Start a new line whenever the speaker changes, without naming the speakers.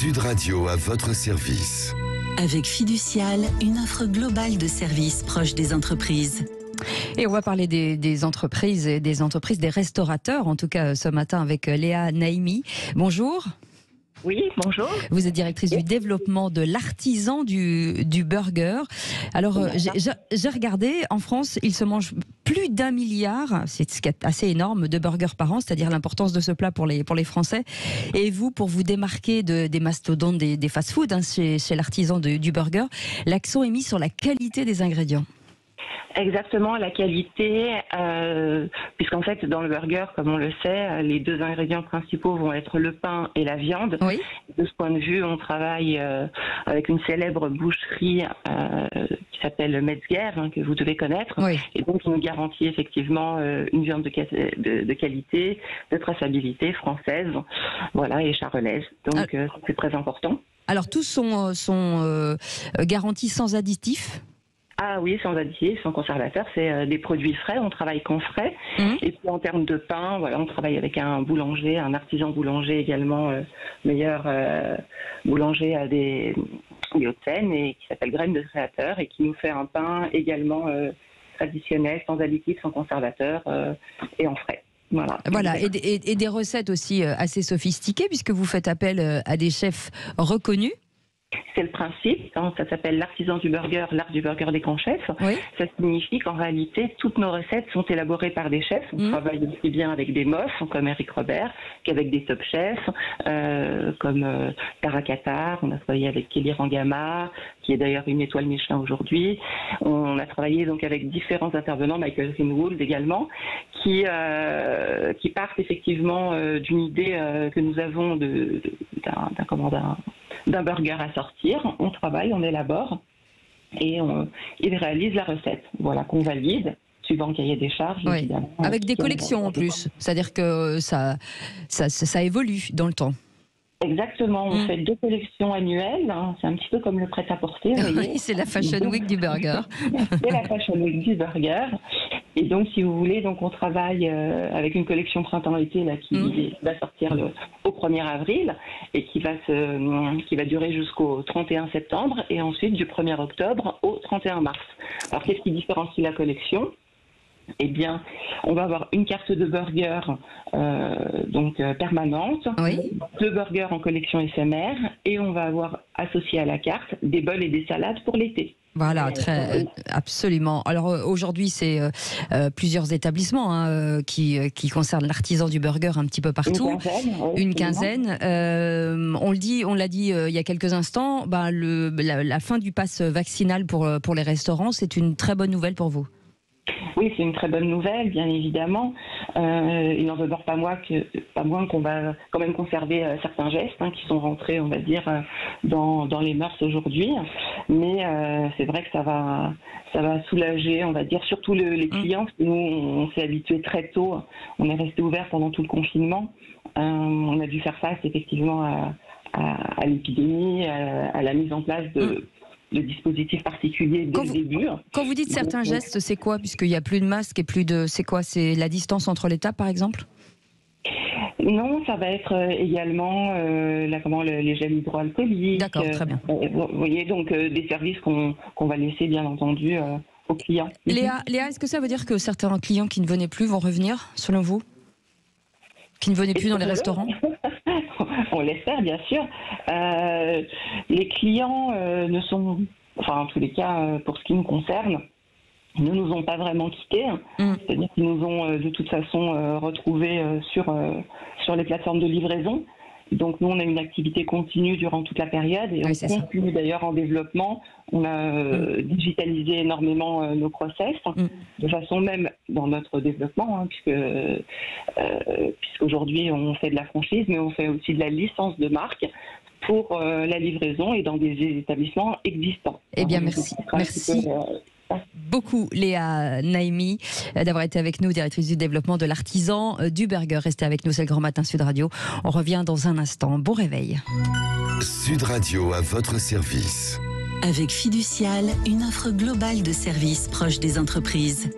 Sud Radio à votre service.
Avec Fiducial, une offre globale de services proche des entreprises.
Et on va parler des entreprises et des restaurateurs, en tout cas ce matin avec Léa Naimi. Bonjour.
Oui, bonjour.
Vous êtes directrice du développement de l'artisan du burger. Alors, j'ai regardé, en France, il se mange plus d'1 milliard, c'est ce qui est assez énorme, de burgers par an, c'est-à-dire l'importance de ce plat pour les Français. Et vous, pour vous démarquer des mastodontes des fast-food, chez l'artisan du burger, l'accent est mis sur la qualité des ingrédients.
Exactement, la qualité, puisqu'en fait, dans le burger, comme on le sait, les deux ingrédients principaux vont être le pain et la viande.
Oui.
De ce point de vue, on travaille avec une célèbre boucherie qui s'appelle Metzger, que vous devez connaître.
Oui.
Et donc, il nous garantit effectivement une viande de qualité, de traçabilité française, voilà, et charolaise. Donc, c'est très important. Alors,
tous sont garantis sans additifs ?
Ah oui, sans additifs, sans conservateurs, c'est des produits frais, on travaille qu'en frais. Et puis en termes de pain, voilà, on travaille avec un boulanger, un artisan boulanger également, meilleur boulanger des Hauts-de-Seine, et qui s'appelle Graines de Créateur, et qui nous fait un pain également traditionnel, sans additifs, sans conservateurs, et en frais. Voilà,
et des recettes aussi assez sophistiquées, puisque vous faites appel à des chefs reconnus.
C'est le principe, ça s'appelle l'artisan du burger, l'art du burger des grands chefs. Oui. Ça signifie qu'en réalité, toutes nos recettes sont élaborées par des chefs. On travaille aussi bien avec des mofs, comme Eric Robert, qu'avec des top chefs, comme Tara Qatar. On a travaillé avec Kelly Rangama, qui est d'ailleurs une étoile Michelin aujourd'hui. On a travaillé donc avec différents intervenants, Michael Greenwood également, qui partent effectivement d'une idée que nous avons d'un burger à sortir. On travaille, on élabore et il réalise la recette. Voilà, qu'on valide suivant le cahier des charges.
Oui.
Évidemment.
Avec des collections en plus, c'est-à-dire que ça évolue dans le temps.
Exactement, on fait 2 collections annuelles, c'est un petit peu comme le prêt-à-porter.
Oui, c'est la Fashion Week du burger.
C'est la Fashion Week du burger. Et donc, si vous voulez, on travaille avec une collection printemps-été qui va sortir au 1er avril et qui va durer jusqu'au 31 septembre et ensuite du 1er octobre au 31 mars. Alors, qu'est-ce qui différencie la collection ? Eh bien, on va avoir une carte de burger permanente, 2 burgers en collection éphémère, et on va avoir associé à la carte des bols et des salades pour l'été.
Voilà, absolument. Alors aujourd'hui, c'est plusieurs établissements qui concernent l'artisan du burger un petit peu partout. Une quinzaine. On l'a dit il y a quelques instants, la fin du pass vaccinal pour les restaurants, c'est une très bonne nouvelle pour vous.
Oui, c'est une très bonne nouvelle, bien évidemment. Il n'en demeure pas moins qu'on va quand même conserver certains gestes qui sont rentrés, on va dire, dans les mœurs aujourd'hui. Mais c'est vrai que ça va soulager, on va dire, surtout les clients. Nous, on s'est habitués très tôt. On est resté ouvert pendant tout le confinement. On a dû faire face effectivement à l'épidémie, à la mise en place de dispositifs particuliers dès le début.
Quand vous dites certains gestes, c'est quoi ? Puisqu'il n'y a plus de masque et plus de... C'est quoi ? C'est la distance entre les tables, par exemple ?
Non, ça va être également les gels hydroalcooliques.
D'accord, très bien.
Vous voyez, donc des services qu'on va laisser, bien entendu, aux clients.
Léa, est-ce que ça veut dire que certains clients qui ne venaient plus vont revenir, selon vous ? Qui ne venaient plus dans les restaurants ?
On l'espère, bien sûr. Les clients en tous les cas, pour ce qui nous concerne, ne nous ont pas vraiment quittés. C'est-à-dire qu'ils nous ont de toute façon retrouvés sur les plateformes de livraison. Donc nous, on a une activité continue durant toute la période et on continue d'ailleurs en développement. On a digitalisé énormément nos process, de façon même dans notre développement, puisqu'aujourd'hui on fait de la franchise, mais on fait aussi de la licence de marque pour la livraison et dans des établissements existants.
Eh bien, merci. Merci beaucoup Léa Naimi d'avoir été avec nous, directrice du développement de l'artisan du burger. Restez avec nous, c'est le Grand Matin Sud Radio. On revient dans un instant. Bon réveil.
Sud Radio à votre service.
Avec Fiducial, une offre globale de services proche des entreprises.